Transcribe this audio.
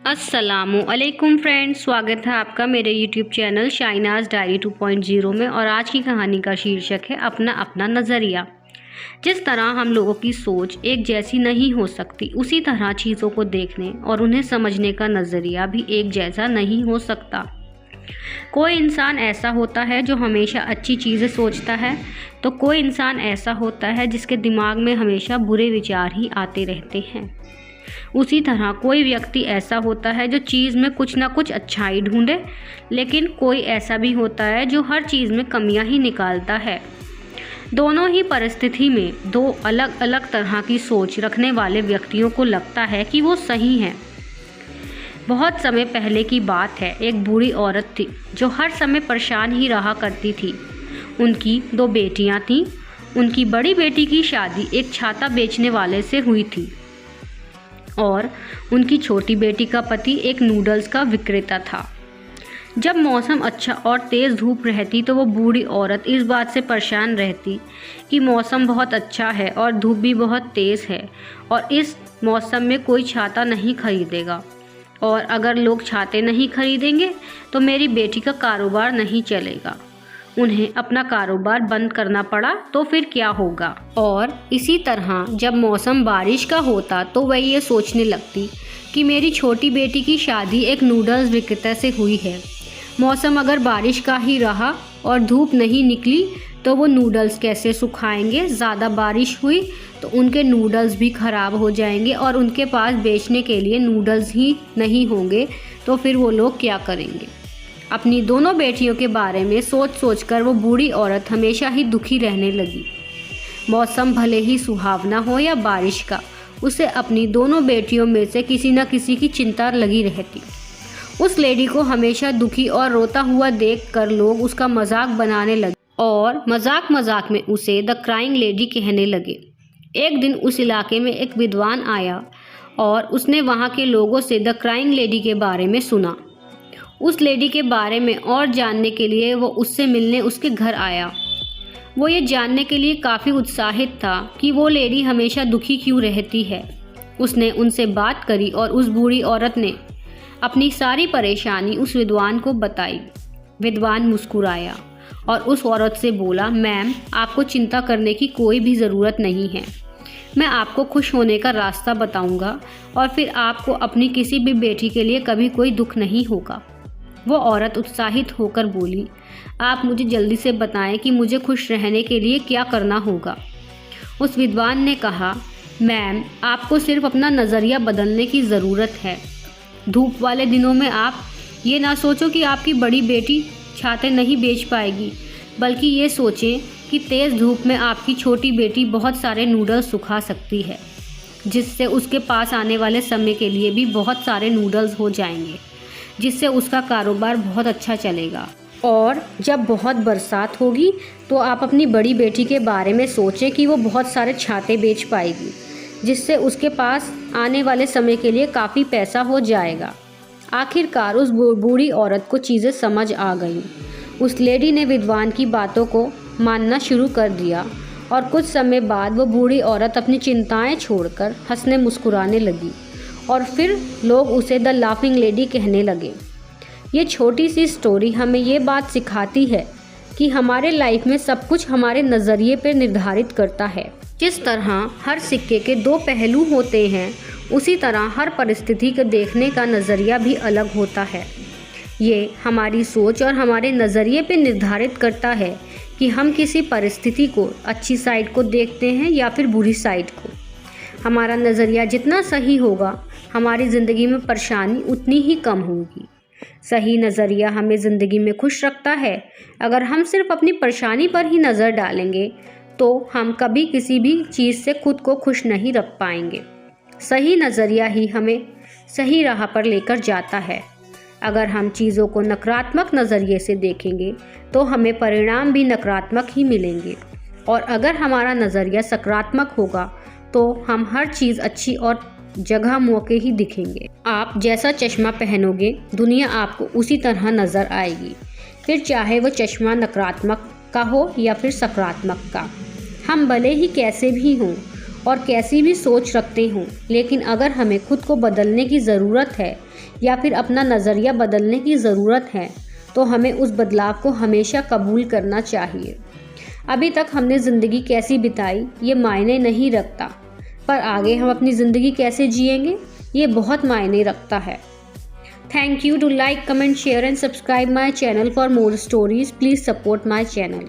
अस्सलामुअलैकुम फ्रेंड्स, स्वागत है आपका मेरे यूट्यूब चैनल शाइनाज डायरी 2.0 में। और आज की कहानी का शीर्षक है अपना अपना नज़रिया। जिस तरह हम लोगों की सोच एक जैसी नहीं हो सकती, उसी तरह चीज़ों को देखने और उन्हें समझने का नज़रिया भी एक जैसा नहीं हो सकता। कोई इंसान ऐसा होता है जो हमेशा अच्छी चीज़ें सोचता है, तो कोई इंसान ऐसा होता है जिसके दिमाग में हमेशा बुरे विचार ही आते रहते हैं। उसी तरह कोई व्यक्ति ऐसा होता है जो चीज़ में कुछ ना कुछ अच्छाई ढूंढे, लेकिन कोई ऐसा भी होता है जो हर चीज़ में कमियां ही निकालता है। दोनों ही परिस्थिति में दो अलग अलग तरह की सोच रखने वाले व्यक्तियों को लगता है कि वो सही हैं। बहुत समय पहले की बात है, एक बूढ़ी औरत थी जो हर समय परेशान ही रहा करती थी। उनकी 2 बेटियां थीं। उनकी बड़ी बेटी की शादी एक छाता बेचने वाले से हुई थी और उनकी छोटी बेटी का पति एक नूडल्स का विक्रेता था। जब मौसम अच्छा और तेज़ धूप रहती तो वो बूढ़ी औरत इस बात से परेशान रहती कि मौसम बहुत अच्छा है और धूप भी बहुत तेज़ है और इस मौसम में कोई छाता नहीं खरीदेगा, और अगर लोग छाते नहीं खरीदेंगे तो मेरी बेटी का कारोबार नहीं चलेगा। उन्हें अपना कारोबार बंद करना पड़ा तो फिर क्या होगा। और इसी तरह जब मौसम बारिश का होता तो वह ये सोचने लगती कि मेरी छोटी बेटी की शादी एक नूडल्स विक्रेता से हुई है। मौसम अगर बारिश का ही रहा और धूप नहीं निकली तो वो नूडल्स कैसे सुखाएंगे। ज़्यादा बारिश हुई तो उनके नूडल्स भी ख़राब हो जाएंगे और उनके पास बेचने के लिए नूडल्स ही नहीं होंगे, तो फिर वो लोग क्या करेंगे। अपनी दोनों बेटियों के बारे में सोच सोचकर वो बूढ़ी औरत हमेशा ही दुखी रहने लगी। मौसम भले ही सुहावना हो या बारिश का, उसे अपनी दोनों बेटियों में से किसी न किसी की चिंता लगी रहती। उस लेडी को हमेशा दुखी और रोता हुआ देखकर लोग उसका मजाक बनाने लगे और मजाक मजाक में उसे द क्राइंग लेडी कहने लगे। एक दिन उस इलाके में एक विद्वान आया और उसने वहाँ के लोगों से द क्राइंग लेडी के बारे में सुना। उस लेडी के बारे में और जानने के लिए वो उससे मिलने उसके घर आया। वो ये जानने के लिए काफ़ी उत्साहित था कि वो लेडी हमेशा दुखी क्यों रहती है। उसने उनसे बात करी और उस बूढ़ी औरत ने अपनी सारी परेशानी उस विद्वान को बताई। विद्वान मुस्कुराया और उस औरत से बोला, मैम, आपको चिंता करने की कोई भी ज़रूरत नहीं है। मैं आपको खुश होने का रास्ता बताऊंगा और फिर आपको अपनी किसी भी बेटी के लिए कभी कोई दुख नहीं होगा। वो औरत उत्साहित होकर बोली, आप मुझे जल्दी से बताएं कि मुझे खुश रहने के लिए क्या करना होगा। उस विद्वान ने कहा, मैम, आपको सिर्फ अपना नज़रिया बदलने की ज़रूरत है। धूप वाले दिनों में आप ये ना सोचो कि आपकी बड़ी बेटी छाते नहीं बेच पाएगी, बल्कि ये सोचें कि तेज़ धूप में आपकी छोटी बेटी बहुत सारे नूडल्स सुखा सकती है, जिससे उसके पास आने वाले समय के लिए भी बहुत सारे नूडल्स हो जाएंगे, जिससे उसका कारोबार बहुत अच्छा चलेगा। और जब बहुत बरसात होगी तो आप अपनी बड़ी बेटी के बारे में सोचें कि वो बहुत सारे छाते बेच पाएगी, जिससे उसके पास आने वाले समय के लिए काफ़ी पैसा हो जाएगा। आखिरकार उस बूढ़ी औरत को चीज़ें समझ आ गईं। उस लेडी ने विद्वान की बातों को मानना शुरू कर दिया और कुछ समय बाद वो बूढ़ी औरत अपनी चिंताएं छोड़कर हंसने मुस्कुराने लगी और फिर लोग उसे द लाफिंग लेडी कहने लगे। ये छोटी सी स्टोरी हमें ये बात सिखाती है कि हमारे लाइफ में सब कुछ हमारे नज़रिए पर निर्धारित करता है। जिस तरह हर सिक्के के 2 पहलू होते हैं, उसी तरह हर परिस्थिति को देखने का नज़रिया भी अलग होता है। ये हमारी सोच और हमारे नज़रिए पर निर्धारित करता है कि हम किसी परिस्थिति को अच्छी साइड को देखते हैं या फिर बुरी साइड को। हमारा नज़रिया जितना सही होगा, हमारी ज़िंदगी में परेशानी उतनी ही कम होगी। सही नज़रिया हमें ज़िंदगी में खुश रखता है। अगर हम सिर्फ अपनी परेशानी पर ही नज़र डालेंगे तो हम कभी किसी भी चीज़ से खुद को खुश नहीं रख पाएंगे। सही नज़रिया ही हमें सही राह पर लेकर जाता है। अगर हम चीज़ों को नकारात्मक नज़रिए से देखेंगे तो हमें परिणाम भी नकारात्मक ही मिलेंगे, और अगर हमारा नज़रिया सकारात्मक होगा तो हम हर चीज़ अच्छी और जगह मौके ही दिखेंगे। आप जैसा चश्मा पहनोगे, दुनिया आपको उसी तरह नज़र आएगी, फिर चाहे वो चश्मा नकारात्मक का हो या फिर सकारात्मक का। हम भले ही कैसे भी हों, और कैसी भी सोच रखते हों, लेकिन अगर हमें खुद को बदलने की ज़रूरत है या फिर अपना नज़रिया बदलने की ज़रूरत है तो हमें उस बदलाव को हमेशा कबूल करना चाहिए। अभी तक हमने ज़िंदगी कैसी बिताई ये मायने नहीं रखता, पर आगे हम अपनी ज़िंदगी कैसे जिएंगे ये बहुत मायने रखता है। Thank you to like, comment, share and subscribe my channel for more stories. Please support my channel.